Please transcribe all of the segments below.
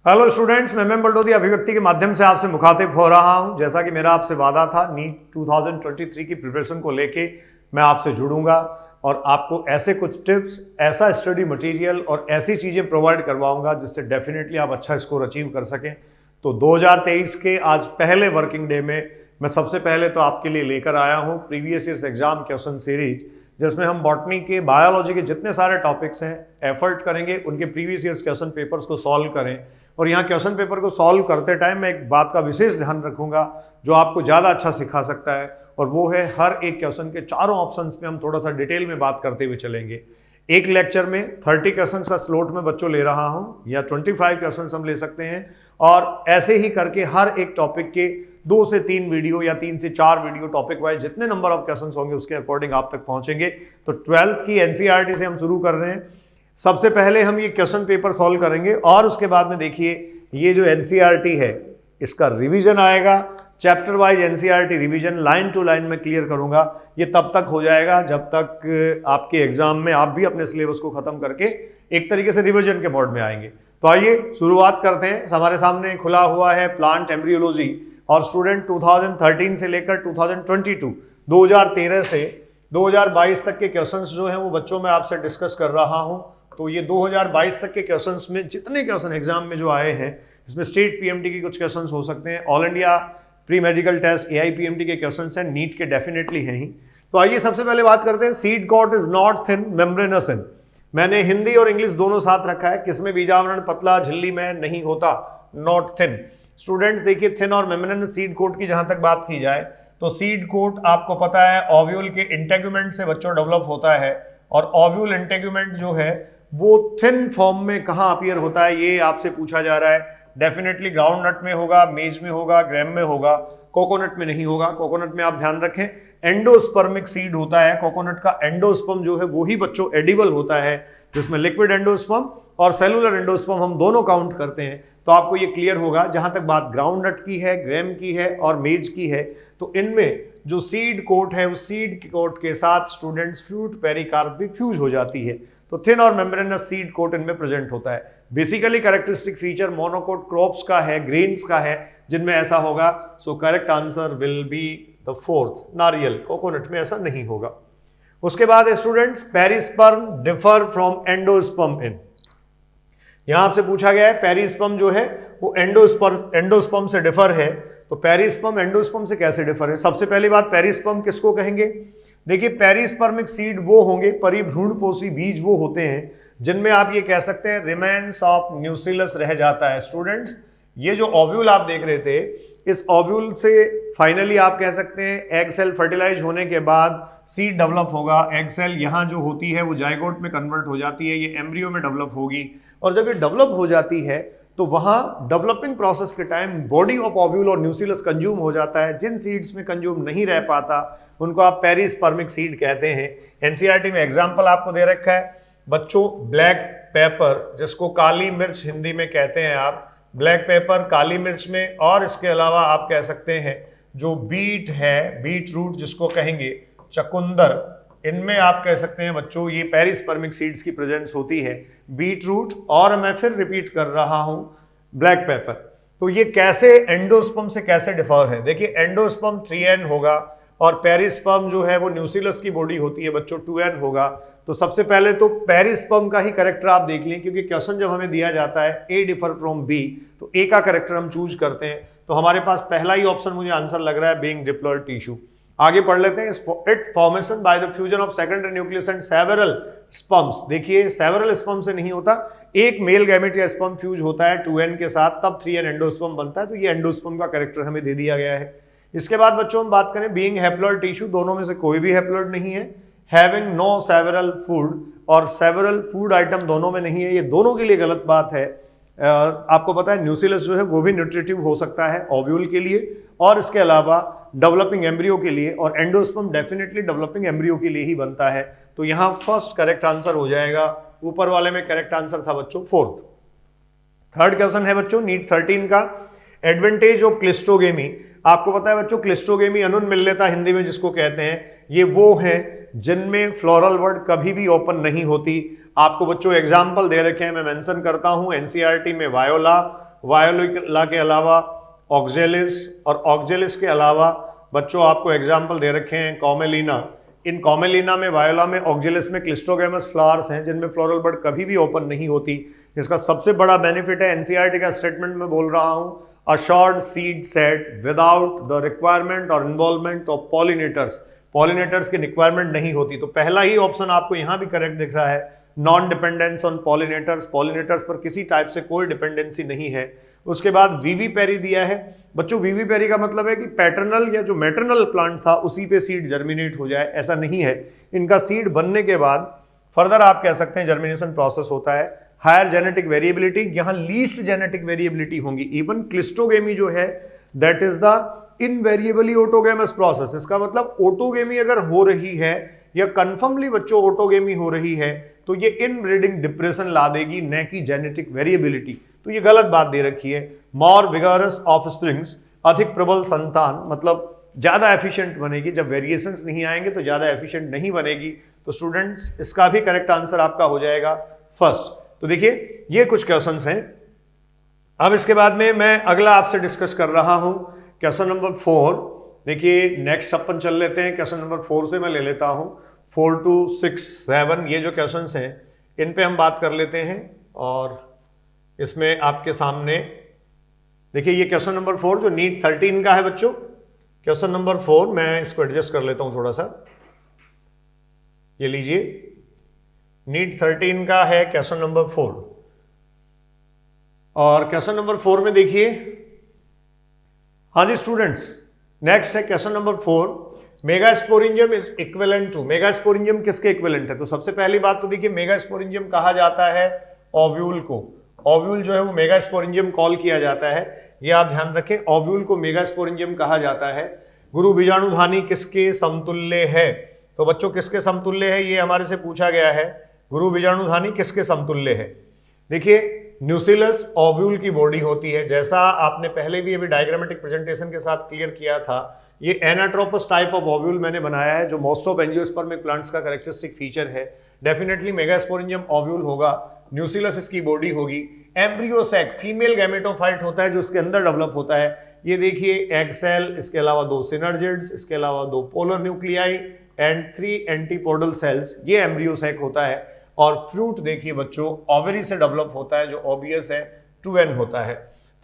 Hello students, मैं बलडोदी अभिव्यक्ति के माध्यम से आपसे मुखातिब हो रहा हूं। जैसा कि मेरा आपसे वादा था, नीट 2023 की प्रिपरेशन को लेके मैं आपसे जुड़ूंगा और आपको ऐसे कुछ टिप्स, ऐसा स्टडी मटेरियल और ऐसी चीज़ें प्रोवाइड करवाऊंगा जिससे डेफिनेटली आप अच्छा स्कोर अचीव कर सकें। तो 2023 के आज पहले वर्किंग डे में मैं सबसे पहले तो आपके लिए लेकर आया हूँ previous years exam question series, जिसमें हम बॉटनी के, बायोलॉजी के जितने सारे टॉपिक्स हैं एफर्ट करेंगे उनके प्रीवियस ईयर्स क्वेश्चन पेपर्स को सॉल्व करें। और यहाँ क्वेश्चन पेपर को सॉल्व करते टाइम मैं एक बात का विशेष ध्यान रखूंगा जो आपको ज़्यादा अच्छा सिखा सकता है, और वो है हर एक क्वेश्चन के चारों ऑप्शंस पे हम थोड़ा सा डिटेल में बात करते हुए चलेंगे। एक लेक्चर में 30 क्वेश्चंस का स्लॉट में बच्चों ले रहा हूँ, या 25 क्वेश्चंस हम ले सकते हैं, और ऐसे ही करके हर एक टॉपिक के 2 से 3 वीडियो या 3 से 4 वीडियो टॉपिक वाइज जितने नंबर ऑफ क्वेश्चंस होंगे उसके अकॉर्डिंग आप तक पहुंचेंगे। तो 12th की एनसीईआरटी से हम शुरू कर रहे हैं। सबसे पहले हम ये क्वेश्चन पेपर सॉल्व करेंगे और उसके बाद में देखिए ये जो एनसीईआरटी है इसका रिवीजन आएगा। Chapter wise NCERT revision line to line में क्लियर करूंगा। ये तब तक हो जाएगा जब तक आपके एग्जाम में आप भी अपने सिलेबस को खत्म करके एक तरीके से रिवीजन के मोड में आएंगे। तो आइए शुरुआत करते हैं। हमारे सामने खुला हुआ है प्लांट एम्ब्रियोलॉजी, और स्टूडेंट 2013 से लेकर 2013 से 2022 तक के क्वेश्चंस जो हैं वो बच्चों में आपसे डिस्कस कर रहा हूं। तो ये 2022 तक के क्वेश्चंस में जितने क्वेश्चन एग्जाम में जो आए हैं, इसमें स्टेट पीएमटी के कुछ क्वेश्चंस हो सकते हैं, all India pre medical test AIPMT के क्वेश्चंस हैं, नीट के डेफिनेटली हैं ही। तो आइए सबसे पहले बात करते हैं। Seed coat is not thin membranous in. मैंने हिंदी और इंग्लिश दोनों साथ रखा है। किसमें बीजावरण पतला झिल्ली में नहीं होता, नॉट थिन। स्टूडेंट्स देखिए, थिन और मेम्ब्रेनस सीड कोट की जहां तक बात की जाए तो सीड कोट आपको पता है ओव्यूल के इंटेगुमेंट से बच्चों डेवलप होता है, और ओव्यूल इंटेगुमेंट जो है वो थिन फॉर्म में कहां अपीयर होता है ये आपसे पूछा जा रहा है। डेफिनेटली ग्राउंड नट में होगा, मेज में होगा, ग्रैम में होगा, कोकोनट में नहीं होगा। कोकोनट में आप ध्यान रखें एंडोस्पर्मिक सीड होता है। कोकोनट का एंडोस्पर्म जो है वही बच्चों एडिबल होता है, जिसमें लिक्विड एंडोस्पर्म और सेलुलर एंडोस्पर्म हम दोनों काउंट करते हैं। तो आपको ये क्लियर होगा। जहां तक बात ग्राउंड नट की है, ग्रैम की है और मेज की है, तो इनमें जो सीड कोट है उस सीड कोट के साथ स्टूडेंट्स फ्रूट पेरिकार्प भी फ्यूज हो जाती है। तो थिन और मेम्ब्रेनस सीड कोट इनमें प्रेजेंट होता है। Basically characteristic feature monocot crops का है, ग्रेन्स का है, जिनमें ऐसा होगा। So correct answer will be the fourth, नारियल। कोकोनट में ऐसा नहीं होगा। उसके बाद है students, perisperm differ from endosperm in. यहां आपसे पूछा गया है पेरिस्पर्म जो है वो एंडोस्पर्म से डिफर है। तो पेरिस्पर्म एंडोस्पर्म से कैसे डिफर है? सबसे पहली बात, पेरिस्पर्म किसको कहेंगे? देखिए, पेरिस्पर्मिक सीड वो होंगे, परिभ्रूणपोषी बीज वो होते हैं जिनमें आप ये कह सकते हैं रिमेन्स ऑफ न्यूसिलस रह जाता है। स्टूडेंट्स, ये जो ओव्यूल आप देख रहे थे, इस ओव्यूल से फाइनली आप कह सकते हैं एग सेल फर्टिलाइज होने के बाद सीड डेवलप होगा। एग सेल यहाँ जो होती है वो जाइगोट में कन्वर्ट हो जाती है, ये एम्ब्रियो में डेवलप होगी, और जब ये डेवलप हो जाती है तो वहां डेवलपिंग प्रोसेस के टाइम बॉडी ऑफ ओव्यूल और न्यूसिलस कंज्यूम हो जाता है। जिन सीड्स में कंज्यूम नहीं रह पाता उनको आप पेरिस्पर्मिक सीड कहते हैं। एनसीईआरटी में एग्जांपल आपको दे रखा है बच्चों, ब्लैक पेपर जिसको काली मिर्च हिंदी में कहते हैं आप, ब्लैक पेपर काली मिर्च में, और इसके अलावा आप कह सकते हैं जो बीट है, बीट रूट जिसको कहेंगे, चकुंदर, इनमें आप कह सकते हैं बच्चों ये पेरिस्पर्मिक सीड्स की प्रेजेंस होती है। बीट रूट, और मैं फिर रिपीट कर रहा हूं ब्लैक पेपर। तो ये कैसे एंडोस्पर्म से कैसे डिफर है? देखिए, एंडोस्पर्म 3n होगा और पेरिस्पर्म जो है वो न्यूसिलस की बॉडी होती है बच्चों, 2n होगा। तो सबसे पहले तो पेरिस्पर्म का ही करेक्टर आप देख लें, क्योंकि क्वेश्चन जब हमें दिया जाता है ए डिफर फ्रॉम बी, तो ए का करेक्टर हम चूज करते हैं। तो हमारे पास पहला ही ऑप्शन मुझे आंसर लग रहा है, बीइंग डिप्लॉयड टिश्यू। आगे पढ़ लेते हैं। It formation by the fusion of secondary nucleus and several sperms. देखिए, सेवरल स्पर्म से नहीं होता, एक मेल गैमेट या स्पर्म फ्यूज होता है 2n के साथ, तब 3n एंडोस्पर्म बनता है। तो ये एंडोस्पर्म का कैरेक्टर हमें दे दिया गया है। इसके बाद बच्चों हम बात करें बीइंग हैप्लॉइड टिश्यू, दोनों में से कोई भी हैप्लॉइड नहीं है। हैविंग नो सेवरल फूड, और सेवरल फूड आइटम दोनों में नहीं है, ये दोनों के लिए गलत बात है। आपको पता है न्यूसिलस जो है वो भी न्यूट्रिटिव हो सकता है ओव्यूल के लिए, और इसके अलावा डेवलपिंग एम्ब्रियो के लिए, और एंडोस्पर्म डेफिनेटली डेवलपिंग एम्ब्रियो के लिए ही बनता है। तो यहां फर्स्ट करेक्ट आंसर हो जाएगा। ऊपर वाले में करेक्ट आंसर था बच्चों फोर्थ। थर्ड क्वेश्चन है बच्चों नीट 13 का, एडवांटेज ऑफ क्लिस्टोगेमी। आपको पता है बच्चों क्लिस्टोगेमी अनुन्मिल्यता हिंदी में जिसको कहते हैं, ये वो है जिनमें फ्लोरल वर्ड कभी भी ओपन नहीं होती। आपको बच्चों एग्जाम्पल दे रखे हैं, मैं मेंशन करता हूं। एनसीईआरटी में वायोला, वायोला के अलावा ऑक्जेलिस, और ऑक्जेलिस के अलावा बच्चों आपको एग्जाम्पल दे रखे हैं कॉमेलिना। इन कॉमेलिना में, वायोला में, ऑक्जेलिस में क्लिस्टोगेमस फ्लावर्स हैं जिनमें फ्लोरल बड कभी भी ओपन नहीं होती। इसका सबसे बड़ा बेनिफिट है, एनसीईआरटी का स्टेटमेंट में बोल रहा हूं, a short seed set without the requirement और इन्वॉल्वमेंट ऑफ पॉलिनेटर्स। पॉलिनेटर्स की रिक्वायरमेंट नहीं होती। तो पहला ही ऑप्शन आपको यहां भी करेक्ट दिख रहा है, non dependence on pollinators. Pollinators पर किसी टाइप से कोई डिपेंडेंसी नहीं है। उसके बाद वीवी पेरी दिया है। बच्चों वीवी पेरी का मतलब है कि पैटर्नल या जो मैटरनल प्लांट था उसी पे सीड जर्मिनेट हो जाए, ऐसा नहीं है। इनका सीड बनने के बाद फर्दर आप कह सकते हैं जर्मिनेशन प्रोसेस होता है। हायर जेनेटिक वेरिएबिलिटी, यहां लीस्ट जेनेटिक वेरिएबिलिटी होंगी। इवन क्लिस्टोगेमी जो है that is the invariably autogamous process. इसका मतलब ऑटोगेमी अगर हो रही है या कन्फर्मली बच्चों ऑटोगेमी हो रही है तो ये इनब्रीडिंग डिप्रेशन ला देगी, न कि जेनेटिक वेरिएबिलिटी। तो ये गलत बात दे रखी है। मोर विगरस ऑफस्प्रिंग्स, अधिक प्रबल संतान, मतलब ज्यादा एफिशिएंट बनेगी। जब वेरिएशंस नहीं आएंगे तो ज्यादा एफिशिएंट नहीं बनेगी। तो स्टूडेंट्स इसका भी करेक्ट आंसर आपका हो जाएगा फर्स्ट। तो देखिए ये कुछ क्वेश्चंस हैं। अब इसके बाद में मैं अगला आपसे डिस्कस कर रहा हूं क्वेश्चन नंबर 4। देखिए नेक्स्ट अपन चल लेते हैं, क्वेश्चन नंबर 4 से मैं ले लेता हूं। 4 to 6, 7 ये जो क्वेश्चंस हैं इन पे हम बात कर लेते हैं। और इसमें आपके सामने देखिए ये क्वेश्चन नंबर 4 जो नीट 13 का है बच्चों। क्वेश्चन नंबर 4 मैं इसको एडजस्ट कर लेता हूं थोड़ा सा, ये लीजिए, नीट 13 का है क्वेश्चन नंबर 4। और क्वेश्चन नंबर 4 में देखिए, हाँ जी स्टूडेंट्स, नेक्स्ट है question number 4, megasporangium is equivalent to. Megasporangium किसके इक्विवेलेंट है? तो सबसे पहली बात तो देखिए मेगास्पोरेंजियम कहा जाता है ओव्यूल को। ओव्यूल जो है वो मेगास्पोरेंजियम कॉल किया जाता है, ये आप ध्यान रखें, ओव्यूल को मेगास्पोरेंजियम कहा जाता है। गुरु बीजाणुधानी किसके समतुल्य है? तो बच्चों किसके समतुल्य है, ये हमारे से पूछा गया है। गुरु बीजाणुधानी किसके समतुल्य है? देखिए न्यूसिलस ओव्यूल की बॉडी होती है, जैसा आपने पहले भी अभी डायग्रामेटिक प्रेजेंटेशन के साथ क्लियर किया था। ये एनाट्रोपस टाइप ऑफ ओव्यूल मैंने बनाया है जो मोस्ट ऑफ एंजियोस्पर्मिक प्लांट्स का कैरेक्टरिस्टिक फीचर है। डेफिनेटली मेगास्पोरेंजियम ओव्यूल होगा, न्यूसिलस इसकी बॉडी होगी। एम्ब्रियो सैक फीमेल गैमेटोफाइट होता है जो इसके अंदर डेवलप होता है। ये देखिए एग सेल, इसके अलावा 2 सिनर्जिड्स, इसके अलावा 2 polar nuclei and 3 antipodal cells, ये एम्ब्रियो सैक होता है। और फ्रूट देखिए बच्चों ओवरी से डेवलप होता है, जो ऑब्वियस है 2n होता है।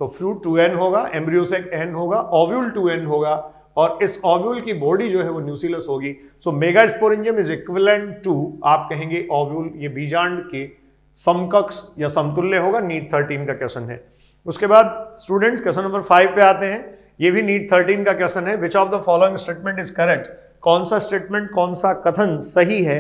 तो फ्रूट 2n होगा, एम्ब्रियो सैक n होगा, ओव्यूल 2n होगा, और इस ओव्यूल की बॉडी जो है वो न्यूसिलस होगी। सो मेगास्पोरेंजियम इज इक्विवेलेंट टू, आप कहेंगे ओव्यूल, ये बीजांड के समकक्ष या समतुल्य होगा। नीट 13 का क्वेश्चन है। उसके बाद स्टूडेंट्स क्वेश्चन नंबर 5 पे आते हैं। ये भी नीट 13 का क्वेश्चन है। Which of the following statement is correct? कौन सा स्टेटमेंट, कौन सा कथन सही है?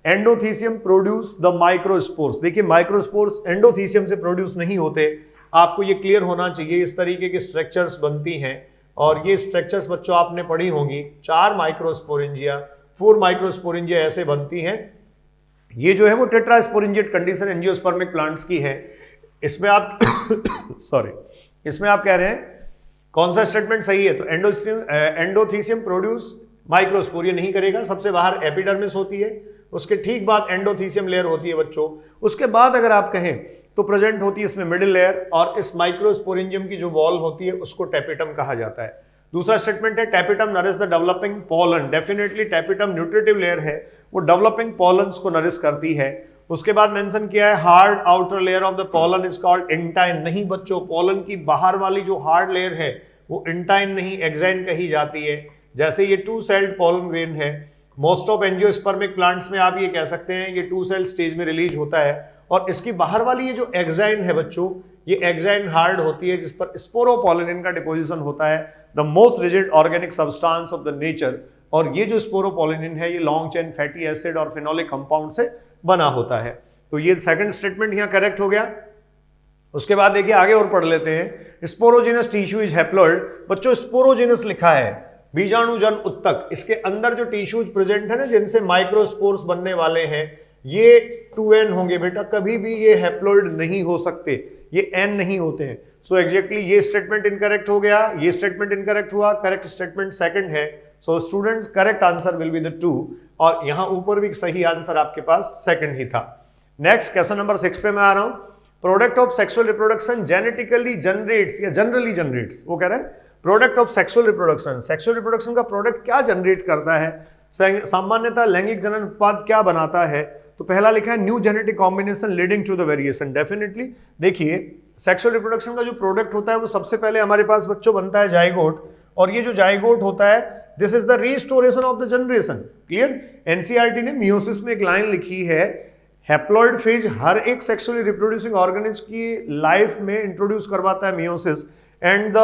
Endothecium produce the microspores. देखिए माइक्रोस्पोर्स एंडोथीसियम से प्रोड्यूस नहीं होते, आपको ये क्लियर होना चाहिए। इस तरीके के स्ट्रक्चर्स बनती हैं और ये स्ट्रक्चर्स बच्चों आपने पढ़ी होंगी। 4 माइक्रोस्पोरेंजिया, 4 माइक्रोस्पोरेंजिया ऐसे बनती हैं। ये जो है वो टेट्रास्पोरेंजिएट कंडीशन एंजियोस्पर्मिक प्लांट्स की है। इसमें आप सॉरी, इसमें आप कह रहे हैं कौन सा स्टेटमेंट सही है? तो एंडोथीसियम प्रोड्यूस माइक्रोस्पोरिया नहीं करेगा। सबसे बाहर एपिडर्मिस होती है, उसके ठीक बाद एंडोथीसियम लेयर होती है बच्चों। उसके बाद अगर आप कहें तो प्रेजेंट होती है इसमें मिडिल लेयर, और इस माइक्रोस्पोरेंजियम की जो वॉल होती है उसको टेपिटम कहा जाता है। दूसरा स्टेटमेंट है tapetum nourish the developing pollen. Definitely tapetum nutritive layer है, वो डेवलपिंग पॉलन्स को नरिश करती है। उसके बाद मेंशन किया है hard outer layer of the pollen is called intine. नहीं बच्चों, पॉलन की बाहर वाली जो हार्ड लेयर है वो इंटाइन नहीं एक्साइन कही जाती है। जैसे ये 2 सेल्ड पॉलन ग्रेन है, मोस्ट ऑफ एंजियोस्पर्मिक प्लांट्स में आप ये कह सकते हैं ये 2 सेल स्टेज में रिलीज होता है। और इसकी बाहर वाली ये जो एक्साइन है बच्चों, ये एक्साइन हार्ड होती है जिस पर स्पोरोपोलिन का डिपोजिशन होता है, the most rigid organic substance of the nature. और ये जो स्पोरोपोलिन है ये लॉन्ग चेन फैटी एसिड और फिनोलिक कंपाउंड से बना होता है। तो ये सेकंड स्टेटमेंट यहाँ करेक्ट हो गया। उसके बाद देखिए आगे और पढ़ लेते हैं। Sporogenous tissue is haploid. बच्चों स्पोरोजिनस लिखा है, बीजाणुजन उत्तक। इसके अंदर जो टिश्यूज प्रेजेंट है ना जिनसे माइक्रोस्पोर्स बनने वाले हैं, ये 2n होंगे बेटा, कभी भी ये हैप्लॉइड नहीं हो सकते, ये n नहीं होते हैं। सो एग्जैक्टली ये स्टेटमेंट इनकरेक्ट हो गया, ये स्टेटमेंट इनकरेक्ट हुआ। करेक्ट स्टेटमेंट सेकंड है। So students correct answer will be the 2, और यहां ऊपर भी सही आंसर आपके पास सेकंड ही था। नेक्स्ट क्वेश्चन नंबर 6 पे मैं आ रहा हूं। Product of sexual reproduction genetically generates या जनरली जनरेट्स, वो कह रहा है product of sexual reproduction, sexual reproduction का प्रोडक्ट क्या जनरेट करता है, सामान्यतः लैंगिक जनन उत्पाद क्या बनाता है। तो पहला लिखा है new genetic combination leading to the variation. Definitely देखिए सेक्सुअल रिप्रोडक्शन का जो प्रोडक्ट होता है वो सबसे पहले हमारे पास बच्चों बनता है जाइगोट, और ये जो जाइगोट होता है this is the restoration of the generation. Clear? NCERT ने मियोसिस में एक लाइन लिखी है, हैप्लॉइड फेज हर एक सेक्सुअली रिप्रोड्यूसिंग ऑर्गेनिज्म की लाइफ में इंट्रोड्यूस करवाता है meiosis and the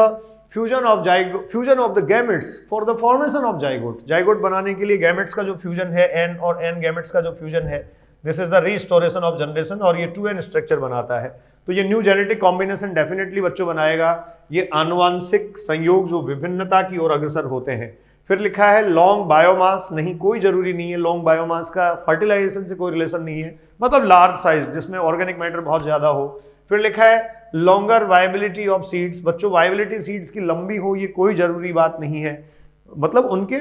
fusion of the gametes for the formation of zygote. Zygote बनाने के लिए गैमेट्स का जो फ्यूजन है एन और एन गैमेट्स का जो फ्यूजन है this is the restoration of generation, और ये 2n स्ट्रक्चर बनाता है। तो ये न्यू जेनेटिक कॉम्बिनेशन डेफिनेटली बच्चों बनाएगा। ये आनुवांशिक संयोग जो विभिन्नता की ओर अग्रसर होते हैं। फिर लिखा है लॉन्ग बायोमास, नहीं कोई जरूरी नहीं है, लॉन्ग बायोमास का फर्टिलाइजेशन से कोई रिलेशन नहीं है, मतलब लार्ज साइज जिसमें ऑर्गेनिक मैटर बहुत ज्यादा हो। फिर लिखा है लॉन्गर वायबिलिटी ऑफ सीड्स, बच्चों वायबिलिटी सीड्स की लंबी हो ये कोई जरूरी बात नहीं है, मतलब उनके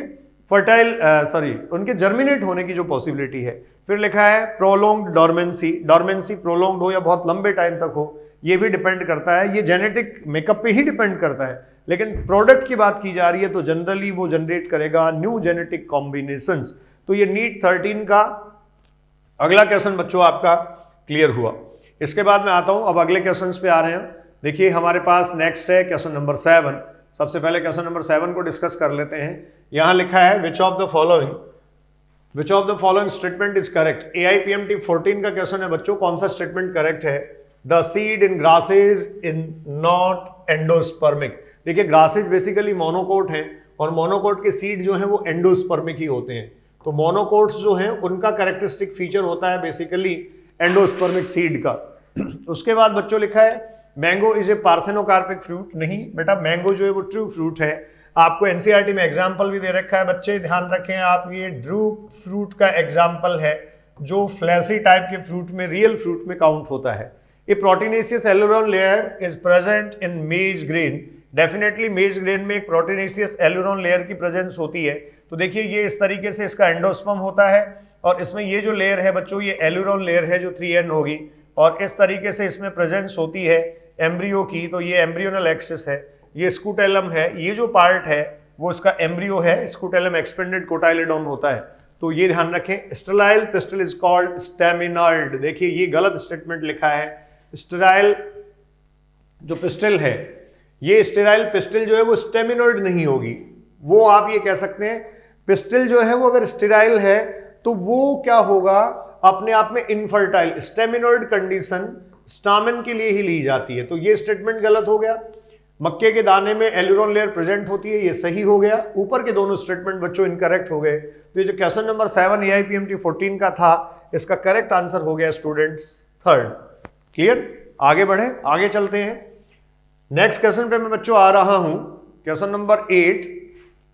उनके जर्मिनेट होने की जो पॉसिबिलिटी है। फिर लिखा है प्रोलॉन्ग्ड डॉर्मेंसी, डॉर्मेंसी प्रोलॉन्ग्ड हो या बहुत लंबे टाइम तक हो ये भी डिपेंड करता है, ये जेनेटिक मेकअप पे ही डिपेंड करता है। लेकिन प्रोडक्ट की बात की जा रही है तो जनरली वो जनरेट करेगा न्यू जेनेटिक कॉम्बिनेशंस। तो ये नीट 13 का अगला क्वेश्चन बच्चों आपका क्लियर हुआ। इसके बाद मैं आता हूं, अब अगले क्वेश्चंस पे आ रहे हैं। देखिए हमारे पास नेक्स्ट है क्वेश्चन नंबर 7। सबसे पहले क्वेश्चन नंबर 7 को डिस्कस कर लेते हैं। यहां लिखा है which of the following statement is correct. AIPMT 14 का क्वेश्चन है बच्चों, कौन सा स्टेटमेंट करेक्ट है। The seed in grasses in not endospermic. देखिए ग्रासेज बेसिकली मोनोकोट हैं और मोनोकोट के सीड जो हैं वो एंडोस्पर्मिक ही होते हैं। तो मोनोकोट्स जो हैं उनका कैरेक्टरिस्टिक फीचर होता है बेसिकली एंडोस्पर्मिक सीड का। उसके बाद बच्चों लिखा है mango is a parthenocarpic fruit. नहीं बेटा, मैंगो जो है वो ट्रू फ्रूट है। आपको एनसीईआरटी में एग्जाम्पल भी दे रखा है बच्चे, ध्यान रखें आप, ये ड्रूप फ्रूट का एग्जाम्पल है जो फ्लैसी टाइप के फ्रूट में, रियल फ्रूट में काउंट होता है। A proteinaceous aleurone layer is present in maize grain. Definitely maize grain में एक प्रोटीनेशियस एलुरोन लेयर की प्रेजेंस होती है। तो देखिए ये इस तरीके से इसका एंडोस्पर्म होता है और इसमें ये जो लेयर है बच्चों ये एलुरोन लेयर है जो 3n होगी, और इस तरीके से इसमें प्रेजेंस होती है एम्ब्रियो की। तो ये एम्ब्रियोनल एक्सिस है, ये स्कूटेलम है, ये जो पार्ट है वो इसका एम्ब्रियो है, स्कूटेलम एक्सपेंडेड कोटाइलेडोन होता है। तो ये ध्यान रखें। Sterile pistil is called staminoid. देखिए ये गलत स्टेटमेंट लिखा है। स्टेराइल जो पिस्टल है, ये स्टेराइल पिस्टल जो है वो स्टेमिनॉइड नहीं होगी। वो आप ये कह सकते हैं पिस्टल जो है वो अगर स्टेराइल है तो वो क्या होगा, अपने आप में इनफर्टाइल। स्टेमिनॉइड कंडीशन स्टामेन के लिए ही ली जाती है। तो ये स्टेटमेंट गलत हो गया। मक्के के दाने में एलुरोन लेयर प्रेजेंट होती है, ये सही हो गया। ऊपर के दोनों स्टेटमेंट बच्चों इनकरेक्ट हो गए। तो ये जो क्वेश्चन नंबर 7 AIPMT 14 का था, इसका करेक्ट आंसर हो गया स्टूडेंट्स 3rd। क्लियर? आगे बढ़े, आगे चलते हैं। नेक्स्ट क्वेश्चन पे मैं बच्चों आ रहा हूं, क्वेश्चन नंबर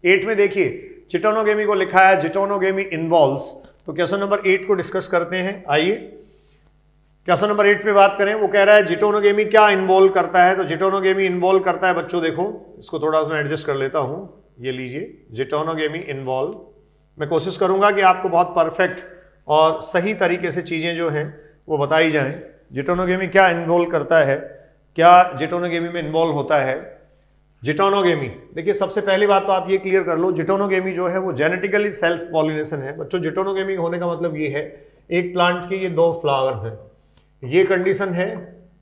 8 में देखिए जिटोनोगेमी को लिखा है जिटोनोगेमी इन्वॉल्व्स। तो क्वेश्चन नंबर 8 को डिस्कस करते हैं। आइए क्वेश्चन नंबर 8 पे बात करें। वो कह रहा है जिटोनोगेमी क्या इन्वॉल्व करता है। तो जिटोनोगेमी इन्वॉल्व करता है बच्चों, देखो इसको थोड़ा सा एडजस्ट कर लेता हूं, ये लीजिए जिटोनोगेमी इन्वॉल्व। मैं कोशिश करूंगा कि आपको बहुत परफेक्ट और सही तरीके से चीजें जो हैं वो बताई जाएं। जिटोनोगेमी क्या इन्वॉल्व करता है, क्या जिटोनोगेमी में इन्वॉल्व होता है। जिटोनोगेमी, देखिए सबसे पहली बात तो आप ये क्लियर कर लो, जिटोनोगेमी जो है वो जेनेटिकली सेल्फ पॉलिनेशन है। बच्चों जिटोनोगेमी होने का मतलब ये है एक प्लांट के ये 2 फ्लावर हैं, ये कंडीशन है,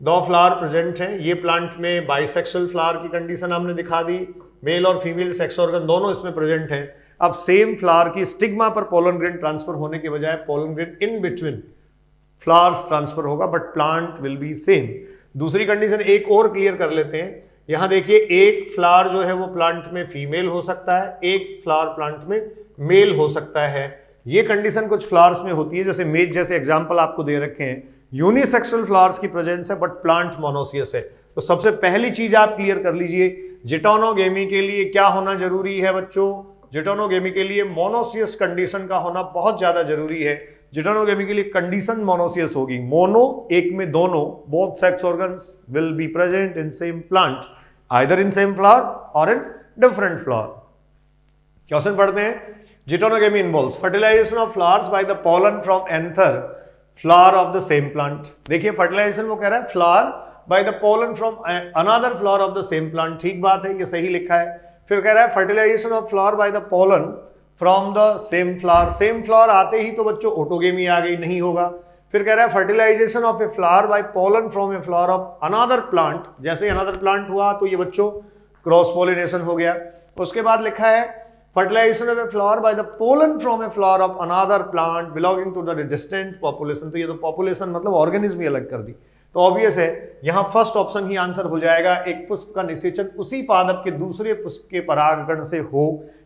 2 फ्लावर प्रेजेंट हैं। ये प्लांट में बाइसेक्सुअल फ्लावर की कंडीशन हमने दिखा दी, मेल और फीमेल सेक्स ऑर्गन दोनों इसमें प्रेजेंट हैं। अब सेम फ्लावर की स्टिग्मा पर पोलन ग्रेन ट्रांसफर होने के बजाय pollen grain in between flowers transfer होगा, but plant will be same. दूसरी कंडीशन एक और क्लियर कर लेते हैं। यहां देखिए एक फ्लावर जो है वो प्लांट में फीमेल हो सकता है, एक फ्लावर प्लांट में मेल हो सकता है। ये कंडीशन कुछ फ्लावर्स में होती है, जैसे मेज जैसे एग्जांपल आपको दे रखे हैं। यूनिसेक्सुअल फ्लावर्स की प्रेजेंस है बट प्लांट मोनोसियस है। तो सबसे पहली चीज आप क्लियर कर लीजिए, जिटोनोगेमी के लिए क्या होना जरूरी है बच्चों। जिटोनोगेमी के लिए मोनोसियस कंडीशन का होना बहुत ज्यादा जरूरी है। जिटोनोगेमी के लिए कंडीशन मोनोसियस होगी, मोनो एक में दोनों, both sex organs will be present in same plant, either in same flower और इन डिफरेंट फ्लावर। क्वेश्चन पढ़ते हैं। Geitonogamy involves fertilization of flowers by the pollen from anther flower of the same plant. देखिए fertilization वो कह रहा है flower by the pollen from another flower of the same plant, ठीक बात है, ये सही लिखा है। फिर कह रहा है fertilisation of flower by the pollen from the same flower, same flower आते ही तो बच्चों ऑटोगेमी आ गई, नहीं होगा। फिर कह रहा है fertilisation of a flower by pollen from a flower of another plant, जैसे अनदर प्लांट हुआ तो ये बच्चों क्रॉस पोलिनेशन हो गया। उसके बाद लिखा है fertilisation of a flower by the pollen from a flower of another plant belonging to the distant population, तो ये तो पॉपुलेशन मतलब ऑर्गेनिज्म ही अलग कर दी, तो ऑब्वियस है यहां फर्स्ट ऑप्शन ही आंसर हो जाएगा। एक पुष्प का निषेचन उसी पादप के दूसरे पुष्प के परागकण से हो,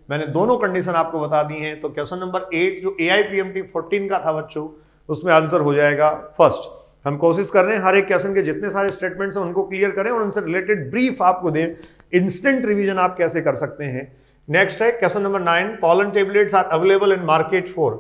मैंने दोनों कंडीशन आपको बता दी हैं। तो क्वेश्चन नंबर 8 जो AIPMT 14 का था बच्चों, उसमें आंसर हो जाएगा फर्स्ट। हम कोशिश कर रहे हैं हर एक क्वेश्चन के जितने सारे स्टेटमेंट्स हैं उनको क्लियर करें और उनसे रिलेटेड ब्रीफ आपको दें, इंस्टेंट रिवीजन आप कैसे कर सकते हैं। नेक्स्ट है question number 9, pollen tablets are available in market for,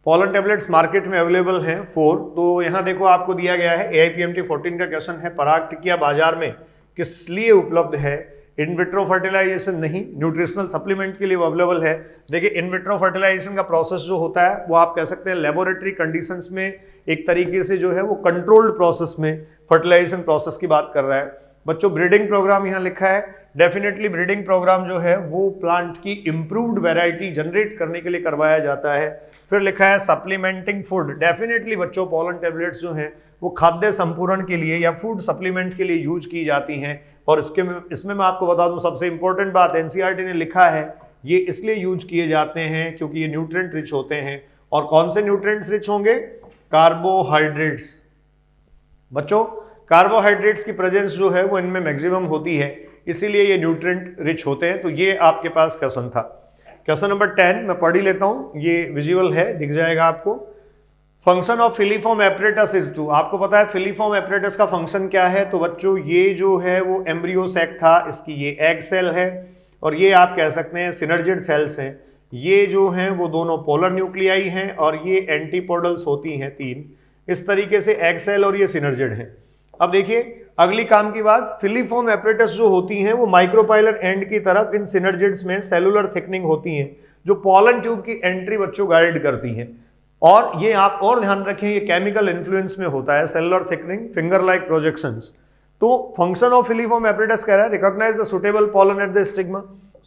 pollen tablets market में अवेलेबल हैं 4, तो यहां देखो आपको दिया गया है AIPMT 14 का क्वेश्चन है, पराग टिकिया बाजार में किस लिए उपलब्ध है, इन विट्रो फर्टिलाइजेशन नहीं, न्यूट्रिशनल सप्लीमेंट के लिए वो अवेलेबल है। देखिए इन विट्रो फर्टिलाइजेशन का प्रोसेस जो होता है वो आप कह सकते हैं लेबोरेटरी कंडीशंस में एक तरीके से जो है वो कंट्रोल्ड प्रोसेस में फर्टिलाइजेशन प्रोसेस की बात कर रहा है। बच्चों ब्रीडिंग प्रोग्राम यहाँ लिखा है, डेफिनेटली ब्रीडिंग प्रोग्राम जो है वो प्लांट की इंप्रूव्ड वैरायटी जनरेट करने के लिए करवाया जाता है। फिर लिखा है सप्लीमेंटिंग फूड, डेफिनेटली बच्चों पॉलन टेबलेट्स जो हैं वो खाद्य संपूरण के लिए या फूड सप्लीमेंट के लिए यूज की जाती हैं। और इसमें मैं आपको बता दूं सबसे इंपॉर्टेंट बात NCERT ने लिखा है ये इसलिए यूज किए जाते हैं क्योंकि ये न्यूट्रिएंट रिच होते हैं। और कौन से न्यूट्रिएंट्स रिच होंगे, कार्बोहाइड्रेट्स। बच्चों कार्बोहाइड्रेट्स की प्रेजेंस जो है वो इनमें मैक्सिमम होती है, इसीलिए ये न्यूट्रिएंट रिच होते हैं। तो ये आपके पास क्वेश्चन था। क्वेश्चन नंबर 10 मैं पढ़ ही लेता हूं, ये विजुअल है, दिख जाएगा आपको। Function of filiform apparatus is to, आपको पता है फिलीफॉर्म एपरेटस का फंक्शन क्या है, तो बच्चों ये जो है वो एम्ब्रियो सैक था, इसकी ये एग सेल है और ये आप कह सकते हैं सिनर्जिड सेल्स हैं। ये जो हैं वो दोनों पोलर न्यूक्लियाई हैं और ये एंटीपोडल्स होती हैं 3, इस तरीके से एग सेल और ये सिनर्जिड हैं। अब देखिए अगली काम की बात, फिलीफॉर्म एपरेटस जो होती हैं वो माइक्रोपाइलर एंड की तरफ इन सिनर्जिड्स में सेलुलर थिकनिंग होती हैं जो पोलन ट्यूब की एंट्री बच्चों गाइड करती हैं। और ये आप और ध्यान रखें ये केमिकल इन्फ्लुएंस में होता है, cellular thickening, finger like projections. तो फंक्शन ऑफ फिलीफॉर्म एपरेटस कह रहा है recognise the suitable pollen at the stigma,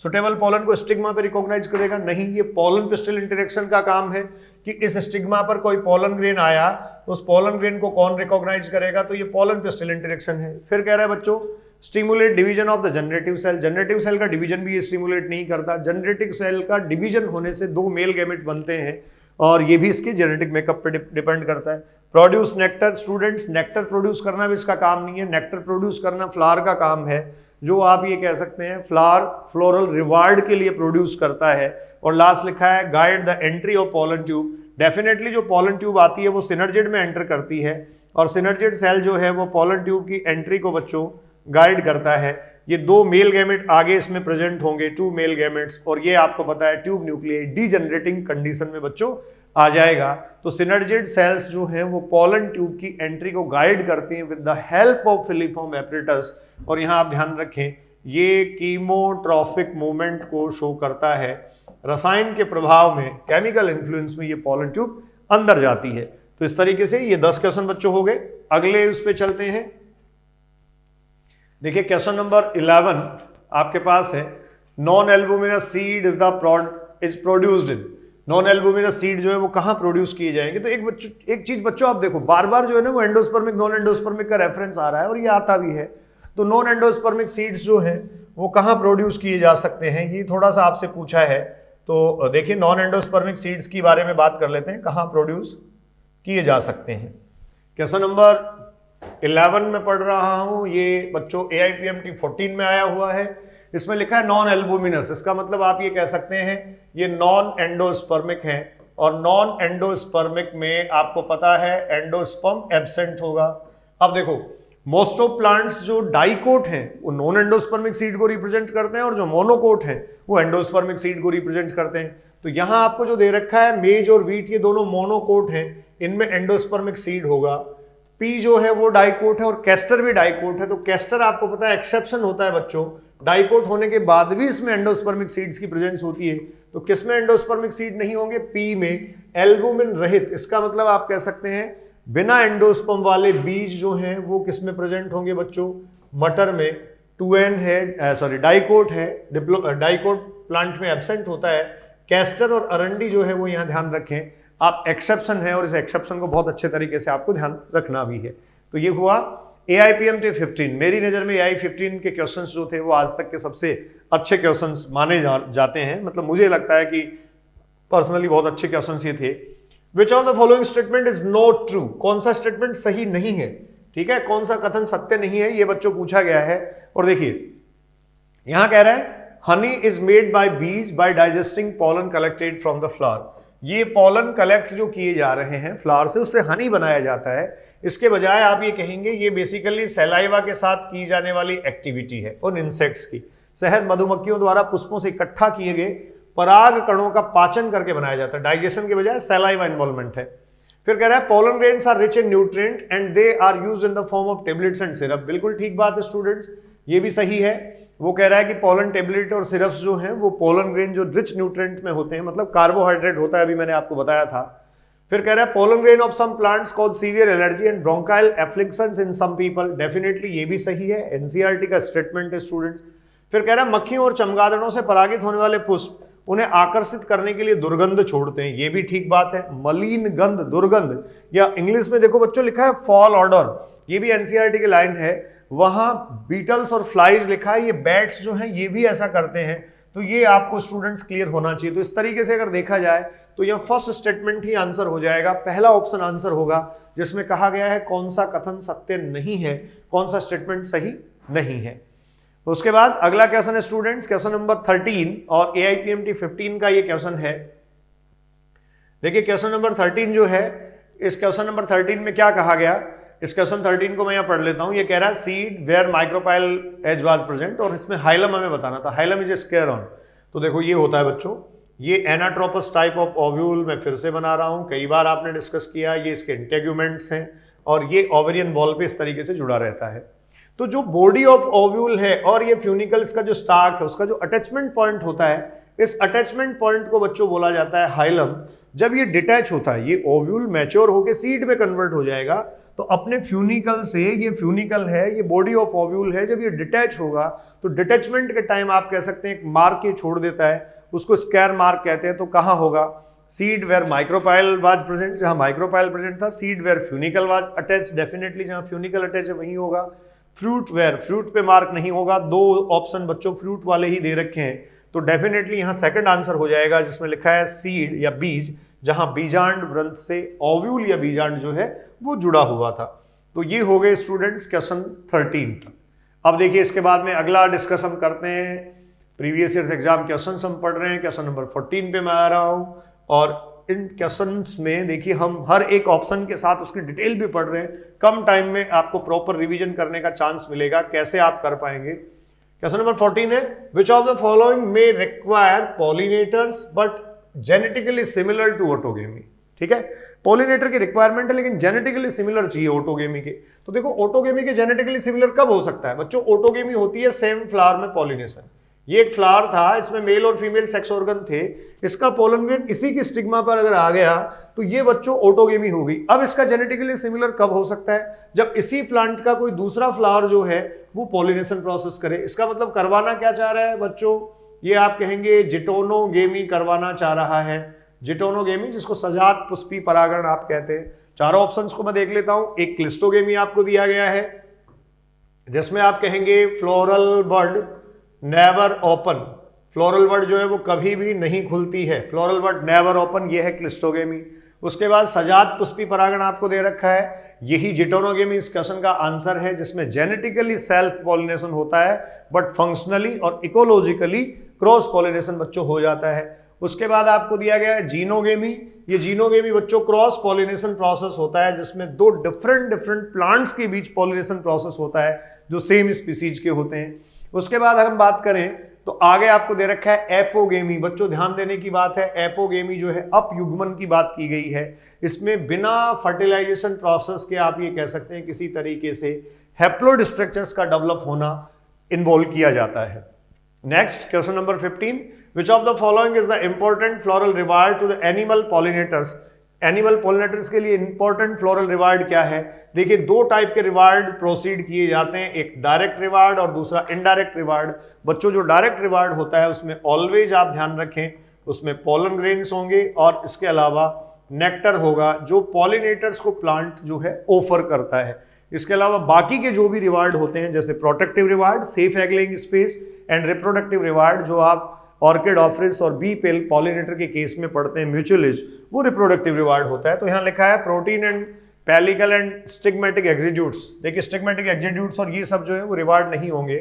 suitable pollen को स्टिग्मा पे रिकॉग्नाइज करेगा नहीं, ये पोलन पिस्टल इंटरेक्शन का काम है कि इस स्टिग्मा पर कोई पोलन ग्रेन आया तो उस पोलन ग्रेन को कौन रिकॉग्नाइज करेगा, तो ये पोलन पिस्टल इंटरेक्शन है। फिर कह रहा है बच्चों stimulate division of the generative cell, generative cell का डिवीजन भी ये स्टिमुलेट नहीं करता, जनरेटिव सेल का डिवीजन होने से 2 मेल गैमेट बनते हैं और ये भी इसके जेनेटिक मेकअप पे डिपेंड करता है। Produce nectar, students nectar produce करना भी इसका काम नहीं है, नेक्टर प्रोड्यूस करना फ्लावर का काम है, जो आप ये कह सकते हैं फ्लावर फ्लोरल रिवार्ड के लिए प्रोड्यूस करता है। और लास्ट लिखा है guide the entry of pollen tube, definitely जो पोलन ट्यूब आती है वो सिनर्जिड में एंटर करती है और सिनर्जिड सेल जो है वो पोलन ट्यूब की एंट्री को बच्चों गाइड करता है। ये 2 मेल गैमेट आगे इसमें प्रेजेंट होंगे, 2 मेल गैमेट्स, और ये आपको पता है ट्यूब न्यूक्लियाई डीजनरेटिंग कंडीशन में बच्चों आ जाएगा। तो सिनर्जिड सेल्स जो हैं वो पोलन ट्यूब की एंट्री को गाइड करती हैं with the help of filiform apparatus. और यहाँ आप ध्यान रखें ये कीमोट्रॉफिक मूवमेंट को शो करता है, रसायन के प्रभाव में, केमिकल इन्फ्लुएंस में ये पोलन ट्यूब अंदर जाती है। तो इस तरीके से ये 10 क्वेश्चन बच्चों हो गए। अगले उस पे चलते हैं। देखिए क्वेश्चन नंबर 11 आपके पास है non albuminous seed is produced in, non albuminous seed जो है वो कहां प्रोड्यूस किए जाएंगे। तो एक चीज बच्चों आप देखो बार बार जो है ना वो एंडोस्पर्मिक नॉन एंडोस्पर्मिक का रेफरेंस आ रहा है और ये आता भी है। तो नॉन एंडोस्पर्मिक सीड्स जो है वो कहां प्रोड्यूस किए जा सकते हैं, ये थोड़ा सा आपसे पूछा है। तो देखिए नॉन एंडोस्पर्मिक सीड्स की बारे में बात कर लेते हैं, कहां प्रोड्यूस किए जा सकते हैं। क्वेश्चन नंबर 11 में पढ़ रहा हूं, ये बच्चों AIPMT 14 में आया हुआ है। इसमें लिखा है नॉन एल्बुमिनस, इसका मतलब आप ये कह सकते हैं ये नॉन एंडोस्पर्मिक है और नॉन एंडोस्पर्मिक में आपको पता है एंडोस्पर्म एब्सेंट होगा। अब देखो मोस्ट ऑफ प्लांट्स जो डाइकोट हैं वो नॉन एंडोस्पर्मिक सीड को रिप्रेजेंट करते हैं और जो मोनोकोट हैं वो एंडोस्पर्मिक सीड को रिप्रेजेंट करते हैं। तो यहां आपको जो दे रखा है मेज और वीट ये दोनों मोनोकोट हैं, इनमें एंडोस्पर्मिक सीड होगा। पी जो है वो डाइकोट है और कैस्टर भी डाइकोट है। तो कैस्टर आपको पता है एक्सेप्शन होता है बच्चों, डाइकोट होने के बाद भी इसमें एंडोस्पर्मिक सीड्स की प्रेजेंस होती है। तो किसमें एंडोस्पर्मिक सीड नहीं होंगे, पी में, एल्बुमिन रहित। इसका मतलब आप कह सकते हैं बिना एंडोस्पर्म वाले बीज जो हैं वो किस में प्रेजेंट होंगे बच्चों? मटर में 2n है, सॉरी डाइकोट है, डाइकोट प्लांट में एब्सेंट होता है। कैस्टर और अरंडी जो है वो यहाँ ध्यान रखें, आप एक्सेप्शन है और इस एक्सेप्शन को बहुत अच्छे तरीके से आपको ध्यान रखना भी है। तो ये हुआ AIPMT 15। मेरी नज़र में AI 15 के क्वेश्चंस जो थे वो आज तक के सबसे अच्छे क्वेश्चंस माने जाते हैं, मतलब मुझे लगता है कि पर्सनली बहुत अच्छे क्वेश्चंस ये थे। विच of the following statement is not true? कौन सा स्टेटमेंट सही नहीं है, ठीक है, कौन सा कथन सत्य नहीं है, ये बच्चों पूछा गया है। और देखिए यहां कह रहा है honey is made by bees by digesting pollen collected from the flower. ये पॉलन कलेक्ट जो किए जा रहे हैं फ्लावर से, उससे हनी बनाया जाता है। इसके बजाय आप ये कहेंगे ये बेसिकली सैलाइवा के साथ की जाने वाली एक्टिविटी है उन इंसेक्ट्स की। शहद मधुमक्खियों द्वारा पुष्पों से इकट्ठा किए गए पराग कणों का पाचन करके बनाया जाता है, डाइजेशन के बजाय सैलाइवा इन्वॉल्वमेंट है। फिर कह रहा है pollen grains are rich in nutrient and they are used in the form of tablets and syrup. बिल्कुल ठीक बात है स्टूडेंट्स, ये भी सही है। वो कह रहा है कि पोलन टेबलेट और सिरप्स जो हैं वो पोलन ग्रेन जो रिच न्यूट्रिएंट में होते हैं, मतलब कार्बोहाइड्रेट होता है, अभी मैंने आपको बताया था। फिर कह रहा है pollen grain of some plants cause severe allergy and bronchial afflictions in some people. Definitely ये भी सही है, एनसीईआरटी का स्टेटमेंट है स्टूडेंट्स। फिर कह रहा है मक्खियों और चमगादड़ों से परागित होने वाले पुष्प उन्हें आकर्षित करने के लिए दुर्गंध छोड़ते हैं, ये भी ठीक बात है। मलिन गंध, दुर्गंध, या इंग्लिश में देखो बच्चों लिखा है फॉल ऑर्डर, ये भी एनसीईआरटी की लाइन है। वहां बीटल्स और फ्लाइज लिखा है, ये बैट्स जो हैं ये भी ऐसा करते हैं। तो ये आपको स्टूडेंट्स क्लियर होना चाहिए। तो इस तरीके से अगर देखा जाए तो यह फर्स्ट स्टेटमेंट ही आंसर हो जाएगा, पहला ऑप्शन आंसर होगा जिसमें कहा गया है कौन सा कथन सत्य नहीं है, कौन सा स्टेटमेंट सही नहीं है। उसके बाद अगला क्वेश्चन है स्टूडेंट्स, क्वेश्चन नंबर 13 और AIPMT 15 का ये क्वेश्चन है। देखिए क्वेश्चन नंबर 13 जो है, इस क्वेश्चन नंबर 13 में क्या कहा गया, इस क्वेश्चन 13 को मैं यहाँ पढ़ लेता हूँ। ये कह रहा है seed where micropyle edge was present, और इसमें हाइलम हमें बताना था। Hilum is a scar on. तो देखो ये होता है बच्चों, ये एनाट्रोपस टाइप ऑफ ओव्यूल, मैं फिर से बना रहा हूँ, कई बार आपने डिस्कस किया, ये इसके इंटेग्यूमेंट्स हैं और ये ओवेरियन वॉल पे इस तरीके से जुड़ा रहता है। तो जो बॉडी ऑफ ओव्यूल है और ये फ्यूनिकल्स का जो स्टार्क है, उसका जो अटैचमेंट पॉइंट होता है, इस अटैचमेंट पॉइंट को बच्चों बोला जाता है हाइलम। जब ये डिटैच होता है, ये ओव्यूल मैच्योर होकर सीड में कन्वर्ट हो जाएगा, तो अपने फ्यूनिकल से, ये फ्यूनिकल है, ये बॉडी ऑफ ओव्यूल है, जब ये डिटैच होगा तो डिटैचमेंट के टाइम आप कह सकते हैं एक मार्क ये छोड़ देता है, उसको स्क्वायर मार्क कहते हैं। तो कहाँ होगा? Seed where micropyle was present, जहां माइक्रोपाइल प्रेजेंट था। Seed where funicle was attach, definitely जहां फ्यूनिकल अटैच है वहीं होगा। फ्रूट वेयर, फ्रूट पे मार्क नहीं होगा, दो ऑप्शन बच्चों फ्रूट वाले ही दे रखे हैं, तो डेफिनेटली यहां सेकंड आंसर हो जाएगा जिसमें लिखा है सीड या बीज, जहां बीजांड ग्रंथ से ओव्यूल या बीजांड जो है वो जुड़ा हुआ था। तो ये हो गए स्टूडेंट्स क्वेश्चन 13। अब देखिए इसके बाद में अगला डिस्कस हम करते हैं, प्रीवियस ईयर्स एग्जाम क्वेश्चंस हम पढ़ रहे हैं। क्वेश्चन नंबर 14 पे मैं आ रहा हूं और इन क्वेश्चंस में देखिए हम हर एक ऑप्शन के साथ उसकी डिटेल भी पढ़ रहे हैं। कम टाइम में आपको प्रॉपर रिवीजन करने का चांस मिलेगा, कैसे आप कर पाएंगे। क्वेश्चन नंबर 14 है, which of the following may require pollinators but genetically similar to autogamy. ठीक है, पॉलिनेटर की रिक्वायरमेंट है लेकिन जेनेटिकली सिमिलर चाहिए ऑटोगेमी के। तो देखो ऑटोगेमी के जेनेटिकली सिमिलर कब हो सकता है बच्चों? ऑटोगेमी होती है सेम फ्लावर में पॉलिनेशन। ये एक फ्लावर था, इसमें मेल और फीमेल सेक्स ऑर्गन थे, इसका पोलन ग्रेन इसी की स्टिग्मा पर अगर आ गया तो ये बच्चों ऑटोगेमी हो गई। अब इसका जेनेटिकली सिमिलर कब हो सकता है? जब इसी प्लांट का कोई दूसरा फ्लावर जो है वो पॉलिनेशन प्रोसेस करे। इसका मतलब करवाना क्या चाह रहा है बच्चों? ये आप कहेंगे जिटोनोगेमी करवाना चाह रहा है। जिटोनोगेमी, जिसको सजात पुष्पी परागण आप कहते हैं। चारों ऑप्शंस को मैं देख लेता हूं। एक क्लिस्टोगेमी आपको दिया गया है जिसमें आप कहेंगे फ्लोरल बड नेवर ओपन, फ्लोरल बड जो है वो कभी भी नहीं खुलती है, फ्लोरल बड नेवर ओपन, ये है क्लिस्टोगेमी। उसके बाद सजात पुष्पी परागण आपको दे रखा है, यही जिटोनोगेमी इस क्वेश्चन का आंसर है, जिसमें जेनेटिकली सेल्फ पॉलिनेशन होता है बट फंक्शनली और इकोलॉजिकली क्रॉस पॉलिनेशन बच्चों हो जाता है। उसके बाद आपको दिया गया है जीनोगेमी। ये जीनोगेमी बच्चों क्रॉस पॉलिनेशन प्रोसेस होता है जिसमें दो डिफरेंट प्लांट्स के बीच पॉलिनेशन प्रोसेस होता है जो सेम स्पीसीज के होते हैं। उसके बाद हम बात करें तो आगे आपको दे रखा है एपोगेमी। बच्चों ध्यान देने की बात है, एपोगेमी जो है अपयुग्मन की बात की गई है। इसमें बिना फर्टिलाइजेशन प्रोसेस के आप ये कह सकते हैं किसी तरीके से हैप्लोइड स्ट्रक्चर्स का डेवलप होना इन्वॉल्व किया जाता है। Next question number 15, which of the following is the important floral reward to the animal pollinators animal pollinators के लिए इंपॉर्टेंट फ्लोरल रिवार्ड क्या है? देखिए, दो टाइप के रिवार्ड प्रोसीड किए जाते हैं, एक डायरेक्ट रिवार्ड और दूसरा इनडायरेक्ट रिवार्ड। बच्चों, जो डायरेक्ट रिवार्ड होता है उसमें ऑलवेज आप ध्यान रखें, उसमें पोलन ग्रेन्स होंगे और इसके अलावा नेक्टर होगा जो पॉलिनेटर्स को प्लांट जो है ऑफर करता है। इसके अलावा बाकी के जो भी रिवार्ड होते हैं, जैसे protective reward, safe egg laying space and reproductive reward, जो आप ऑर्किड, ऑफ्रिस और बी पेल पॉलिनेटर के केस में पढ़ते हैं म्यूचुअलिज, वो रिप्रोडक्टिव रिवार्ड होता है। तो यहाँ लिखा है protein and pellicle and stigmatic exudates. देखिए, स्टिग्मेटिक एग्जीड्यूट्स और ये सब जो है वो रिवार्ड नहीं होंगे।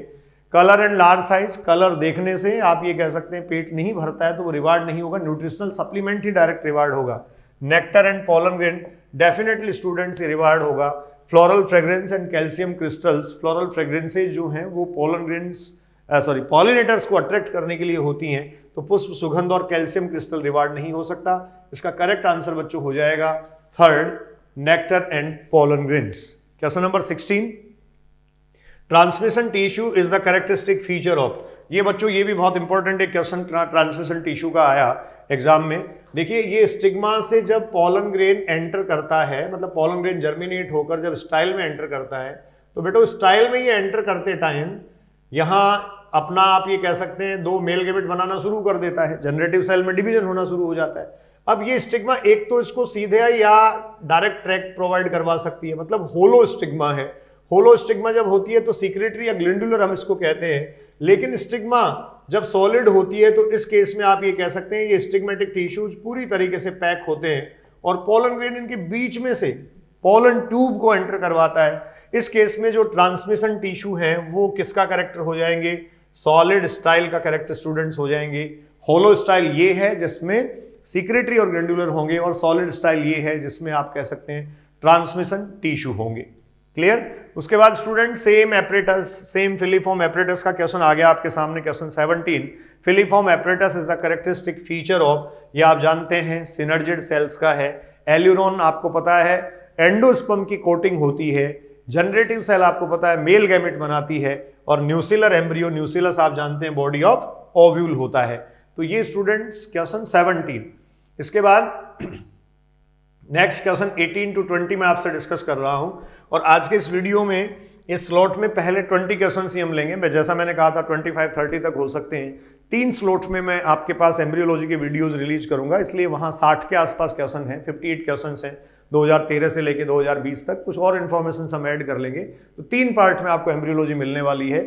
Colour and large size, colour देखने से आप ये कह सकते हैं पेट नहीं भरता है तो वो रिवार्ड नहीं होगा, न्यूट्रिशनल सप्लीमेंट ही डायरेक्ट रिवार्ड होगा। Nectar and pollen grain, definitely students ये रिवार्ड होगा। Floral fragrance and calcium crystals, floral fragrances जो हैं वो पोलन ग्रेन्स पॉलिनेटर्स को अट्रैक्ट करने के लिए होती हैं, तो पुष्प सुगंध और कैल्शियम क्रिस्टल रिवार्ड नहीं हो सकता। इसका करेक्ट आंसर बच्चों हो जाएगा third, nectar and pollen grains. Question number 16, transmission tissue is the characteristic feature of. ये बच्चों ये भी बहुत इंपॉर्टेंट एक क्वेश्चन ट्रांसमिशन टिश्यू का आया एग्जाम में। देखिए, ये स्टिग्मा से जब पोलन ग्रेन एंटर करता है, मतलब पोलन ग्रेन जर्मिनेट होकर जब स्टाइल में एंटर करता है, तो बेटो स्टाइल में ये एंटर करते टाइम यहाँ अपना आप ये कह सकते हैं दो मेल गैमेट बनाना शुरू कर देता है, जनरेटिव सेल में डिवीजन होना शुरू हो जाता है। अब ये स्टिग्मा एक तो इसको सीधे या डायरेक्ट ट्रैक प्रोवाइड करवा सकती है, मतलब होलो स्टिग्मा है। होलो स्टिग्मा जब होती है तो सीक्रेटरी या ग्लैंडुलर हम इसको कहते हैं, लेकिन स्टिग्मा जब सॉलिड होती है तो इस केस में आप ये कह सकते हैं ये स्टिग्मेटिक टिश्यूज पूरी तरीके से पैक होते हैं और पोलन ग्रेन इनके बीच में से पोलन ट्यूब को एंटर करवाता है। इस केस में जो ट्रांसमिशन टिश्यू है वो किसका कैरेक्टर हो जाएंगे? सॉलिड स्टाइल का कैरेक्टर स्टूडेंट्स हो जाएंगे। होलो स्टाइल ये है जिसमें सीक्रेटरी और ग्लैंडुलर होंगे, और सॉलिड स्टाइल ये है जिसमें आप कह सकते हैं ट्रांसमिशन टिश्यू होंगे। क्लियर? उसके बाद student same apparatus, same filiform apparatus का क्वेश्चन आ गया आपके सामने, question 17। Filiform apparatus is the characteristic feature of, ये आप जानते हैं सिनर्जिड सेल्स का है। एल्यूरोन आपको पता है एंडोस्पर्म की कोटिंग होती है। जनरेटिव सेल आपको पता है मेल गैमेट बनाती है, और न्यूसिलर एम्ब्रियो, न्यूसिलस आप जानते हैं बॉडी ऑफ ओव्यूल होता है। तो ये स्टूडेंट्स क्वेश्चन 17। इसके बाद नेक्स्ट क्वेश्चन 18 to 20 में आपसे डिस्कस कर रहा हूं, और आज के इस वीडियो में इस स्लॉट में पहले 20 क्वेश्चन ही हम लेंगे। जैसा मैंने कहा था 25-30 तक हो सकते हैं। 3 स्लॉट्स में मैं आपके पास एम्ब्रियोलॉजी के वीडियोस रिलीज करूंगा, इसलिए वहां 60 के आसपास क्वेश्चन हैं, 58 क्वेश्चन हैं 2013 से लेके 2020 तक। कुछ और इन्फॉर्मेशन हम ऐड कर लेंगे, तो 3 पार्ट में आपको एम्ब्रियोलॉजी मिलने वाली है।